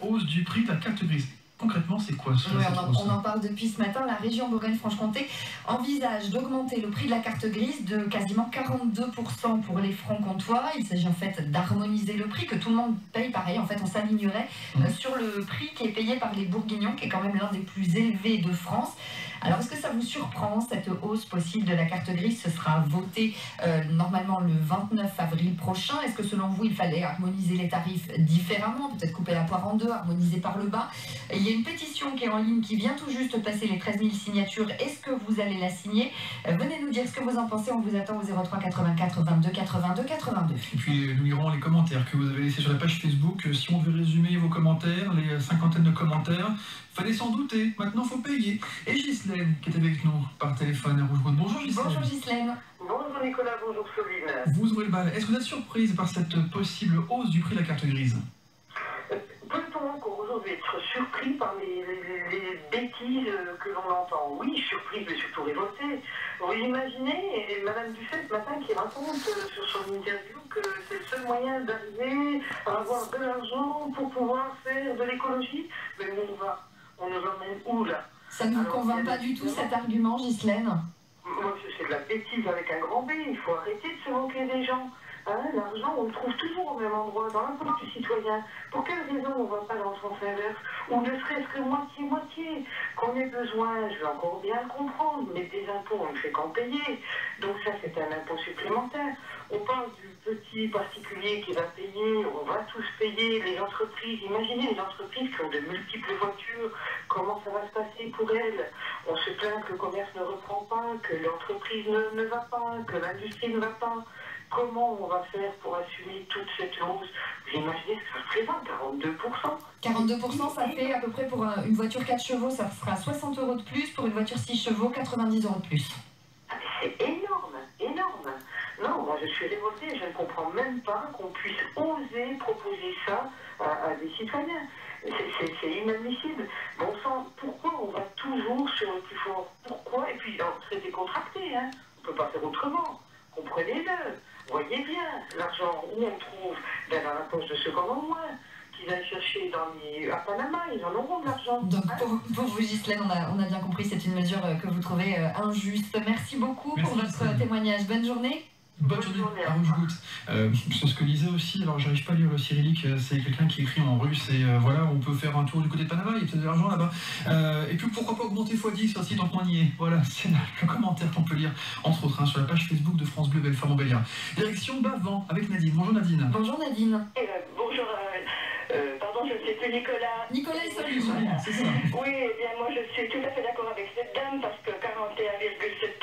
Hausse du prix de la carte grise. Concrètement, c'est quoi ça? On en parle depuis ce matin. La région Bourgogne-Franche-Comté envisage d'augmenter le prix de la carte grise de quasiment 42% pour les francs-comtois. Il s'agit en fait d'harmoniser le prix, que tout le monde paye pareil. En fait, on s'alignerait sur le prix qui est payé par les Bourguignons, qui est quand même l'un des plus élevés de France. Alors, est-ce que ça vous surprend, cette hausse possible de la carte grise? Ce sera voté normalement le 29 avril prochain. Est-ce que selon vous, il fallait harmoniser les tarifs différemment, peut-être couper la poire en deux, harmoniser par le bas? Il y a une pétition qui est en ligne, qui vient tout juste passer les 13 000 signatures. Est-ce que vous allez la signer? Venez nous dire ce que vous en pensez. On vous attend au 03 84 22 82 82. Et puis, nous lirons les commentaires que vous avez laissés sur la page Facebook. Si on devait résumer vos commentaires, les cinquantaines de commentaires, fallait s'en douter. Maintenant, il faut payer. Et Ghislaine, qui est avec nous par téléphone à Rouge-Goutte. Bonjour Ghislaine. Bonjour Ghislaine. Bonjour Nicolas, bonjour Soline. Vous ouvrez le bal. Est-ce que vous êtes surprise par cette possible hausse du prix de la carte grise? Peut-on encore aujourd'hui être surpris par les bêtises que l'on entend? Oui, surprise, mais surtout révoltée. Vous imaginez, et Madame Dufay ce matin qui raconte sur son interview que c'est le seul moyen d'arriver à avoir de l'argent pour pouvoir faire de l'écologie. Mais on nous emmène où là? Ça ne vous convainc pas du tout cet argument, Ghislaine? Moi, c'est de la bêtise avec un grand B. Il faut arrêter de se moquer des gens. Hein, l'argent, on le trouve toujours au même endroit, dans la poche du citoyen. Pour quelle raison on ne va pas dans le sens inverse? Ou ne serait-ce que moitié-moitié? Qu'on ait besoin, je vais encore bien le comprendre, mais des impôts, on ne fait qu'en payer. Donc ça, c'est un impôt supplémentaire. On parle du petit particulier qui va payer, on va tous payer, les entreprises. Imaginez les entreprises qui ont de multiples voitures, comment ça va se passer pour elles? On se plaint que le commerce ne reprend pas, que l'entreprise ne va pas, que l'industrie ne va pas. Comment on va faire pour assumer toute cette hausse? Vous imaginez ce que ça représente, 42%? 42%, ça fait à peu près pour une voiture 4 chevaux, ça sera 60 € de plus. Pour une voiture 6 chevaux, 90 € de plus. Ah, mais c'est énorme, énorme. Non, moi je suis révoltée, je ne comprends même pas qu'on puisse oser proposer ça à des citoyens. C'est inadmissible. Bon sang, pourquoi on va toujours sur le plus fort? Pourquoi? Et puis, c'est décontracté, hein. On ne peut pas faire autrement. Comprenez-le. Voyez bien, l'argent où on trouve dans la poche de ceux qui en ont moins, qu'ils aillent chercher à Panama, ils en auront de l'argent. Donc pour vous Ghislaine, on a bien compris, c'est une mesure que vous trouvez injuste. Merci beaucoup pour votre témoignage. Bonne journée. Bonne journée à Rouge-Goutte. C'est ce que disait aussi, alors j'arrive pas à lire le cyrillique, c'est quelqu'un qui écrit en russe et voilà, on peut faire un tour du côté de Panama, il y a peut-être de l'argent là-bas. Et puis pourquoi pas augmenter x10 sur le site en point nier. Voilà, c'est le commentaire qu'on peut lire, entre autres, sur la page Facebook de France Bleu Belfort-Montbéliard. Direction Bavent avec Nadine. Bonjour Nadine. Bonjour Nadine. Bonjour, pardon, je ne sais plus Nicolas. Nicolas et Soline. C'est ça. Oui, eh bien moi je suis tout à fait d'accord avec cette dame parce que 41,7%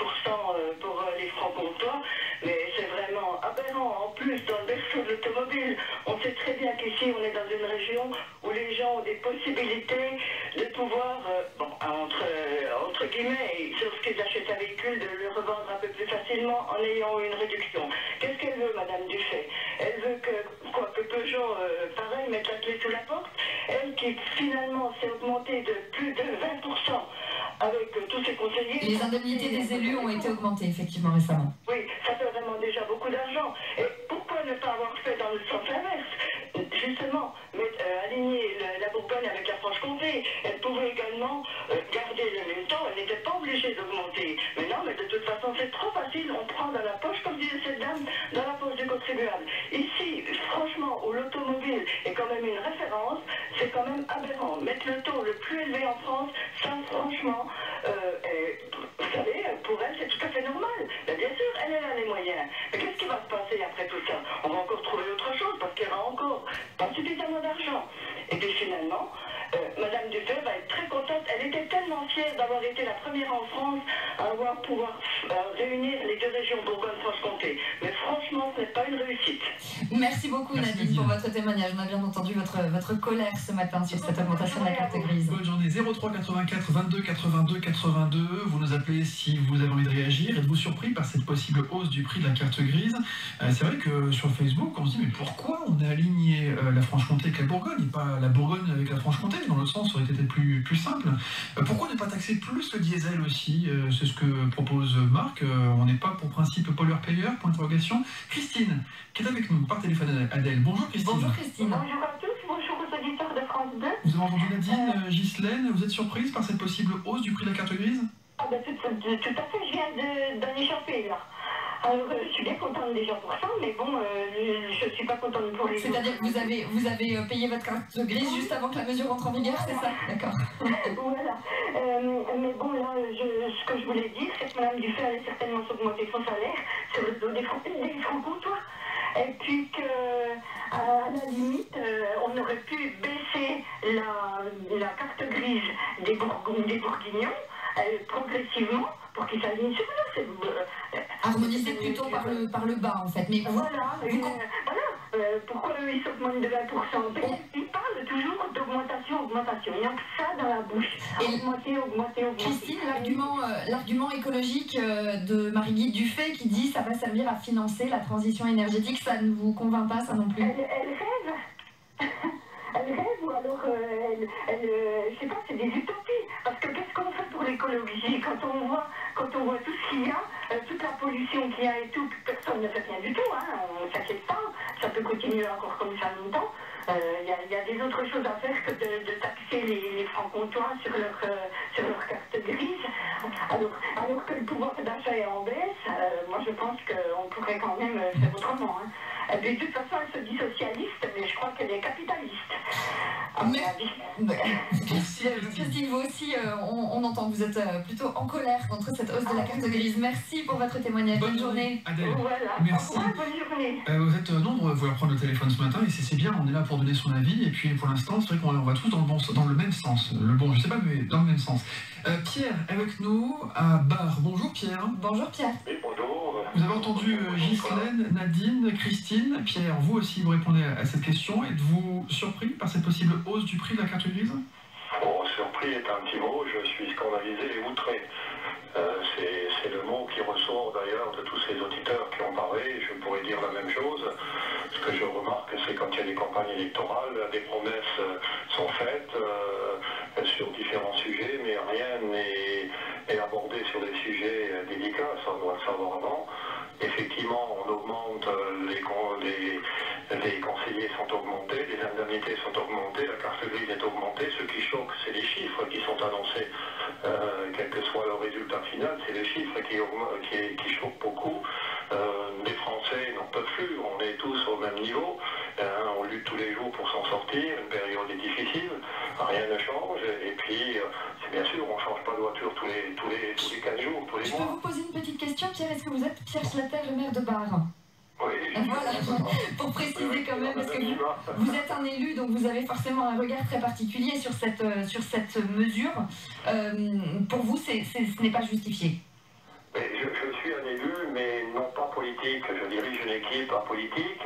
pour les francs-comtois, mais c'est vraiment aberrant. En plus, dans le berceau de l'automobile, on sait très bien qu'ici on est dans une région où les gens ont des possibilités de pouvoir, entre guillemets, sur ce qu'ils achètent un véhicule, de le revendre un peu plus facilement en ayant une réduction. Qu'est-ce qu'elle veut, Madame Dufay? Elle veut que Peugeot, pareil, mette la clé sous la porte. Elle qui finalement s'est augmentée de plus de 20% avec tous ses conseillers. Les indemnités des élus ont été augmentées effectivement récemment. Oui, ça fait vraiment déjà beaucoup d'argent. Et pourquoi ne pas avoir fait dans le sens inverse? Justement, aligner la Bourgogne avec la Franche-Comté. Elle pouvait également garder le même temps, elle n'était pas obligée d'augmenter. Mais non, mais de toute façon, c'est trop facile, on prend dans la poche, comme disait cette dame, dans la poche du contribuable. Ici, franchement, où l'automobile est quand même une référence, c'est quand même aberrant. Mettre le taux le plus élevé en France, ça, franchement, vous savez, pour elle, c'est tout à fait normal. Mais bien sûr, elle a les moyens. Mais qu'est-ce qui va se passer après tout ça? On va encore trouver autre chose, parce qu'il y aura encore pas suffisamment d'argent. Et puis finalement, Madame Dufay va être très contente. Elle était tellement fière d'avoir été la première en France à pouvoir réunir les deux régions Bourgogne-Franche-Comté. Mais franchement, ce n'est pas une réussite. Merci beaucoup Nadine pour votre témoignage. On a bien entendu votre colère ce matin sur cette augmentation de la carte grise. Bonne journée. 03 84 22 82 82. Vous nous appelez si vous avez envie de réagir. Êtes-vous surpris par cette possible hausse du prix de la carte grise? C'est vrai que sur Facebook, on se dit mais pourquoi on a aligné la Franche-Comté avec la Bourgogne et pas la Bourgogne avec la Franche-Comté? Dans l'autre sens, ça aurait été plus simple. Pourquoi ne pas taxer plus le diesel aussi? C'est ce que propose Marc. On n'est pas pour principe pollueur-payeur? Point d'interrogation. Christine, qui est avec nous par téléphone, Adèle. Bonjour Christine. Bonjour Christine. Bonjour à tous, bonjour aux auditeurs de France. France 2. Vous avez entendu Nadine, Ghislaine, vous êtes surprise par cette possible hausse du prix de la carte grise? Ah ben tout à fait, je viens d'en échapper là. Alors je suis bien contente déjà pour ça, mais bon, je suis pas contente pour les autres. C'est-à-dire que vous avez payé votre carte grise juste avant que la mesure entre en vigueur, c'est ça? D'accord. Voilà. Mais bon, là, ce que je voulais dire, c'est que Mme Dufay allait certainement s'augmenter son salaire sur le dos des francs-comtois. Et puis qu'à la limite, on aurait pu baisser la carte grise des Bourguignons progressivement pour qu'ils s'alignent sur nous. Harmoniser plutôt par le bas en fait. Mais voilà, pourquoi eux ils s'augmentent de 20%? Ils parlent toujours d'augmentation. Il n'y a que ça dans la bouche. Augmenter. Christine, l'argument écologique de Marie-Guy Dufay qui dit ça va servir à financer la transition énergétique, ça ne vous convainc pas ça non plus? Elle rêve. Elle rêve ou alors je sais pas, c'est des utopies. Parce que qu'est-ce qu'on fait pour l'écologie quand on voit tout ce qu'il y a, toute la pollution qu'il y a et tout, personne ne fait rien du tout, hein, on ne s'inquiète pas, ça peut continuer encore comme ça longtemps. Il y a des autres choses à faire que de taxer les francs-comtois sur leur carte grise. Alors que le pouvoir d'achat est en baisse, moi je pense qu'on pourrait quand même faire autrement. Hein. Et puis, de toute façon, elle se dit socialiste, mais je crois qu'elle est capitaliste. Christine, vous aussi, on entend que vous êtes plutôt en colère contre cette hausse de la carte grise. Merci pour votre témoignage. Bonne journée. Adèle. Voilà. Merci. Bonne journée. Vous êtes nombreux à vouloir prendre le téléphone ce matin et c'est bien, on est là pour donner son avis. Et puis pour l'instant, c'est vrai qu'on va tous dans le même sens. Le bon, je sais pas, mais dans le même sens. Pierre est avec nous à Bar. Bonjour Pierre. Bonjour Pierre. Oui, bonjour. Vous avez entendu Ghislaine, Nadine, Christine. Pierre, vous aussi, vous répondez à cette question. Êtes-vous surpris par cette possible hausse du prix de la carte grise? Bon, surpris est un petit mot, je suis scandalisé et outré. C'est le mot qui ressort d'ailleurs de tous ces auditeurs qui ont parlé. Je pourrais dire la même chose. Ce que je remarque, c'est quand il y a des campagnes électorales, des promesses sont faites sur différents sujets, mais rien n'est abordé sur des sujets délicats, ça on doit le savoir avant. Effectivement, on augmente, les conseillers sont augmentés, les indemnités sont augmentées, la carte grise est augmentée. Ce qui choque, c'est les chiffres qui sont annoncés, quel que soit le résultat final, c'est les chiffres qui choquent beaucoup. Les Français n'en peuvent plus, on est tous au même niveau, on lutte tous les jours pour s'en sortir, une période est difficile, rien ne change, et puis bien sûr on ne change pas de voiture tous les 15 jours, tous les mois. Je peux vous poser une petite question, Pierre? Est-ce que vous êtes Pierre Schlatter, le maire de Bar? Oui. Voilà, pour préciser quand même, parce que vous êtes un élu, donc vous avez forcément un regard très particulier sur cette mesure. Pour vous, ce n'est pas justifié? Je suis un élu, mais non pas politique. Je dirige une équipe politique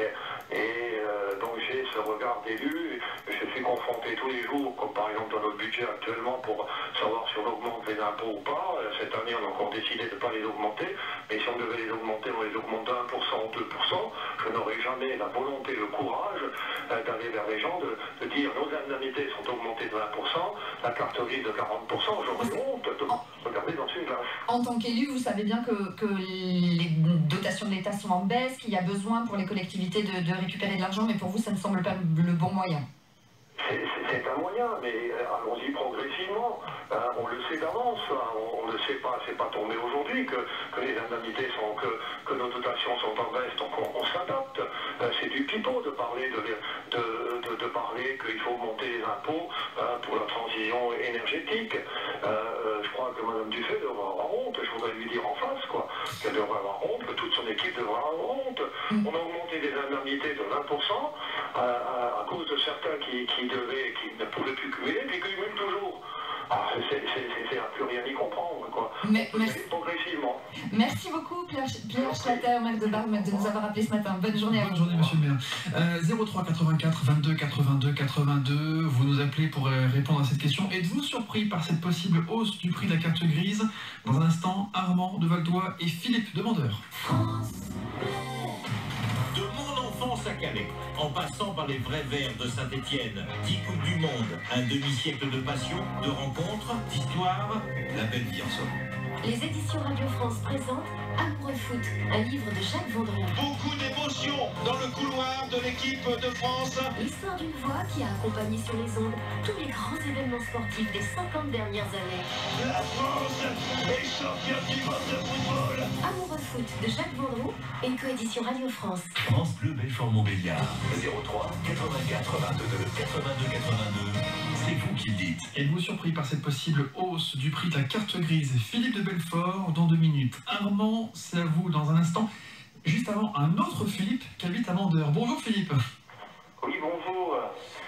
et donc j'ai ce regard d'élu. Je suis confronté tous les jours, comme par exemple dans notre budget actuellement, pour savoir si on augmente les impôts ou pas. Cette année, on a encore décidé de ne pas les augmenter, mais si on devait les augmenter, on les augmente de 1% ou 2%. Je n'aurais jamais la volonté, le courage d'aller vers les gens, de dire nos indemnités sont augmentées de 20%, la carte grise de 40%. J'aurais honte de regarder dans une glace. En tant qu'élu, vous savez bien que les dotations de l'État sont en baisse, qu'il y a besoin pour les collectivités de récupérer de l'argent, mais pour vous, ça ne semble pas le bon moyen. C'est un moyen, mais allons-y progressivement. On le sait d'avance, on ne sait pas, c'est pas tombé aujourd'hui que les indemnités sont, que nos dotations sont en baisse, donc on s'adapte. C'est du pipeau de parler parler qu'il faut augmenter les impôts pour la transition énergétique. Je crois que Mme Dufay devrait avoir honte, je voudrais lui dire en face, quoi, qu'elle devrait avoir honte, que toute son équipe devrait avoir honte. On a augmenté des indemnités de 20% à cause de certains qui ne pouvaient plus cumuler, puis cumulent toujours. C'est à plus rien y comprendre, quoi. Progressivement. Merci beaucoup, Pierre Schlatter, maire de Bar, de nous avoir appelé ce matin. Bonne journée à vous. Bonne journée, monsieur le maire. 03 84 22 82 82, vous nous appelez pour répondre à cette question. Êtes-vous surpris par cette possible hausse du prix de la carte grise? Dans un instant, Armand de Valdois et Philippe Demandeur. De mon enfance à Calais, en passant par les vrais verts de Saint-Étienne, 10 Coupes du Monde, un demi-siècle de passion, de rencontres, d'histoires, la belle vie en somme. Les éditions Radio France présentent Amoureux Foot, un livre de Jacques Vendroux. Beaucoup d'émotions dans le couloir de l'équipe de France. L'histoire d'une voix qui a accompagné sur les ondes tous les grands événements sportifs des 50 dernières années. La France est championne du monde de football. Amoureux Foot de Jacques Vendroux, une coédition Radio France. France Bleu Belfort-Montbéliard. 03 84 22 82 82. C'est vous qui le dites. Êtes-vous surpris par cette possible hausse du prix de la carte grise? Philippe de Belfort dans 2 minutes. Armand, c'est à vous dans un instant. Juste avant, un autre Philippe qui habite à Mandeur. Bonjour Philippe. Oui, bonjour.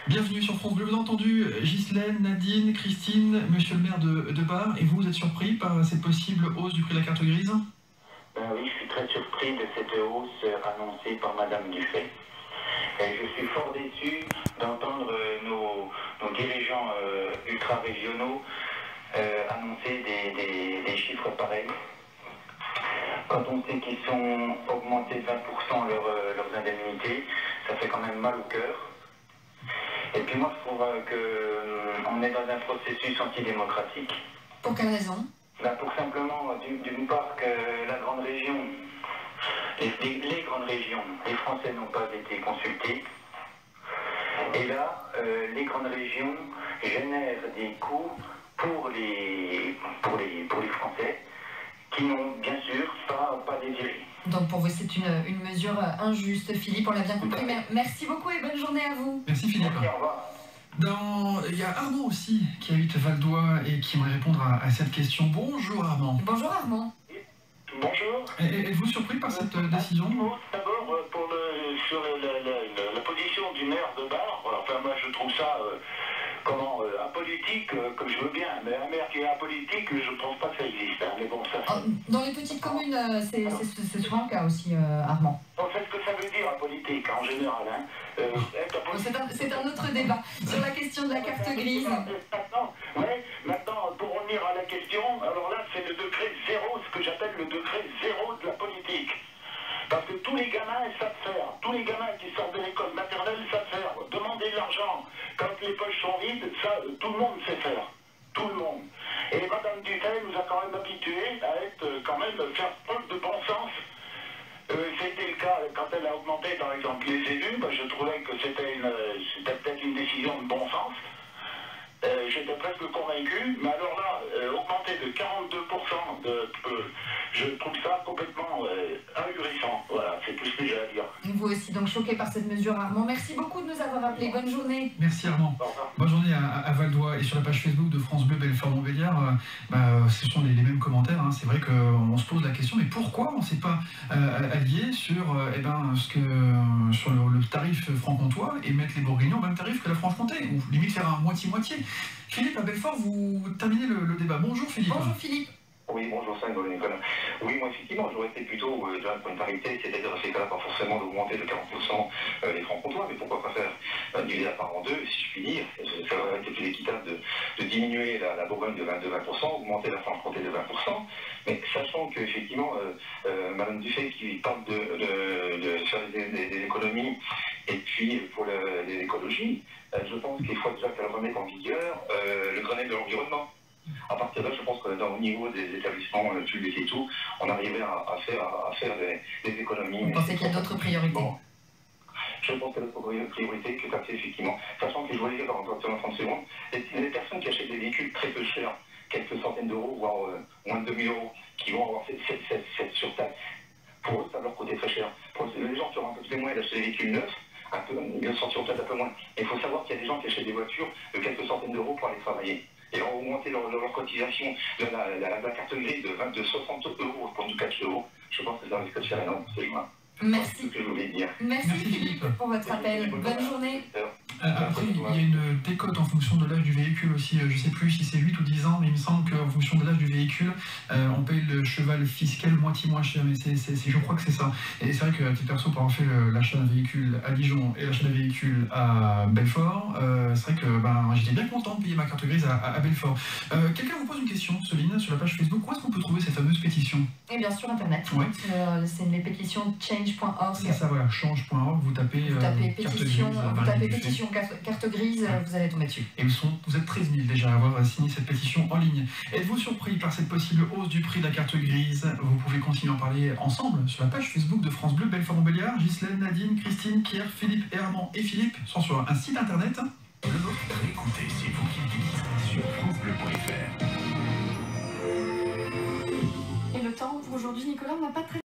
Bienvenue sur France Bleu. Vous avez entendu Ghislaine, Nadine, Christine, monsieur le maire de Bar. Et vous êtes surpris par cette possible hausse du prix de la carte grise? Oui, je suis très surpris de cette hausse annoncée par Madame Dufay. Je suis fort déçu d'entendre nos dirigeants ultra-régionaux annoncer des chiffres pareils. Quand on sait qu'ils sont augmentés de 20% leurs indemnités, ça fait quand même mal au cœur. Et puis moi, je trouve qu'on est dans un processus antidémocratique. Pour quelle raison? Pour simplement, d'une part, que la grande région, les grandes régions, les Français n'ont pas été consultés. Et là, les grandes régions génèrent des coûts pour les Français qui n'ont bien sûr pas désiré. Donc pour vous, c'est une mesure injuste, Philippe, on l'a bien compris. Merci beaucoup et bonne journée à vous. Merci Philippe. Merci, au revoir. Il y a Armand aussi qui habite Val-d'Oie et qui aimerait répondre à cette question. Bonjour Armand. Bonjour Armand. Bonjour. Êtes-vous surpris par cette décision? D'abord, sur la position du maire de Bar, enfin moi je trouve ça apolitique, comme je veux bien, mais un maire qui est apolitique, je ne pense pas que ça existe. Hein. Mais bon, ça, Dans les petites communes, c'est souvent le cas aussi, Armand. on sait ce que ça veut dire apolitique en général. Hein. Être apolitique. C'est un autre débat. Sur la question de la carte grise. Maintenant, pour revenir à la question, alors là, c'est le degré zéro, ce que j'appelle le degré zéro de la politique. Parce que tous les gamins savent faire. Tous les gamins qui sortent de l'école maternelle savent faire. Demander de l'argent quand les poches sont vides, ça, tout le monde sait faire. Tout le monde. Et Madame Dufay nous a quand même habitués à être, faire preuve de bon sens. C'était le cas quand elle a augmenté, par exemple, les élus. Je trouvais que c'était peut-être une décision de bon sens. J'étais presque convaincu, mais alors là, augmenter de 42%, je trouve ça complètement ahurissant. Voilà, c'est tout ce que j'ai à dire. Vous aussi, donc choqué par cette mesure, Armand. Merci beaucoup de nous avoir appelés. Bonne journée. Merci Armand. Bonne journée à Val-d'Oie et sur la page Facebook de France Bleu Belfort-Montbéliard. Ce sont les mêmes commentaires. Hein. C'est vrai qu'on se pose la question, mais pourquoi on ne s'est pas allié sur, sur le tarif franc-comtois et mettre les Bourguignons au même tarif que la Franche-Comté, ou limite faire un moitié-moitié. Philippe, à Belfort, vous terminez le débat. Bonjour Philippe. Bonjour Philippe. Oui, bonjour Nicolas. Oui, moi effectivement, j'aurais été plutôt déjà pour une parité, c'est-à-dire dans ces cas-là, pas forcément d'augmenter de 40% les francs-comtois, mais pourquoi pas faire diviser la part en deux, si je puis dire. Ça aurait été plus équitable de diminuer la Bourgogne de 20%, augmenter la Franche-Comté de 20%, mais sachant qu'effectivement, Madame Dufay qui parle de faire des économies, et puis pour l'écologie, je pense qu'il faut déjà qu'elle remette en vigueur le Grenelle de l'environnement. À partir de là, je pense qu'au niveau des établissements publics et tout, on arriverait à faire des économies. Vous pensez qu'il y a d'autres priorités? Bon, je pense qu'il y a d'autres priorités que taxer, effectivement. Sachant que je voulais dire en 30 secondes, les personnes qui achètent des véhicules très peu chers, quelques centaines d'euros, voire moins de 2000 euros, qui vont avoir cette surtaxe, pour eux, ça va leur coûter très cher. Pour les gens qui auront un peu plus de moyens d'acheter des véhicules neufs, ils vont sortir peut-être un peu moins. Il faut savoir qu'il y a des gens qui achètent des voitures de quelques centaines d'euros pour aller travailler. Et ont augmenté leur cotisation de la carte grise de 60 euros pour 4 euros. Je pense que ça risque de faire énorme, c'est loin. Merci. C'est ce que je voulais dire. Merci Philippe pour votre appel. Bonne journée. Après, il y a une décote en fonction de l'âge du véhicule aussi. Je ne sais plus si c'est 8 ou 10 ans, mais il me semble qu'en fonction de l'âge du véhicule, on paye le cheval fiscal moitié moins cher. Mais je crois que c'est ça. Et c'est vrai que, à titre perso, pour avoir fait l'achat d'un véhicule à Dijon et l'achat d'un véhicule à Belfort, c'est vrai que j'étais bien content de payer ma carte grise à Belfort. Quelqu'un vous pose une question, Soline, sur la page Facebook. Où est-ce qu'on peut trouver cette fameuse pétition? Et bien sur Internet. Ouais. C'est les pétitions change.org. C'est ça, voilà, change.org, vous tapez pétition, carte vous grise, tapez pétition carte grise, vous allez tomber dessus. Et vous êtes 13 000 déjà à avoir signé cette pétition en ligne. Êtes-vous surpris par cette possible hausse du prix de la carte grise? Vous pouvez continuer à en parler ensemble sur la page Facebook de France Bleu Belfort-Montbéliard. Ghislaine, Nadine, Christine, Pierre, Philippe et Armand et Philippe sont sur un site internet. Le nôtre, réécoutez, c'est vous qui le dites, sur francebleu.fr. Et le temps pour aujourd'hui, Nicolas, on n'a pas très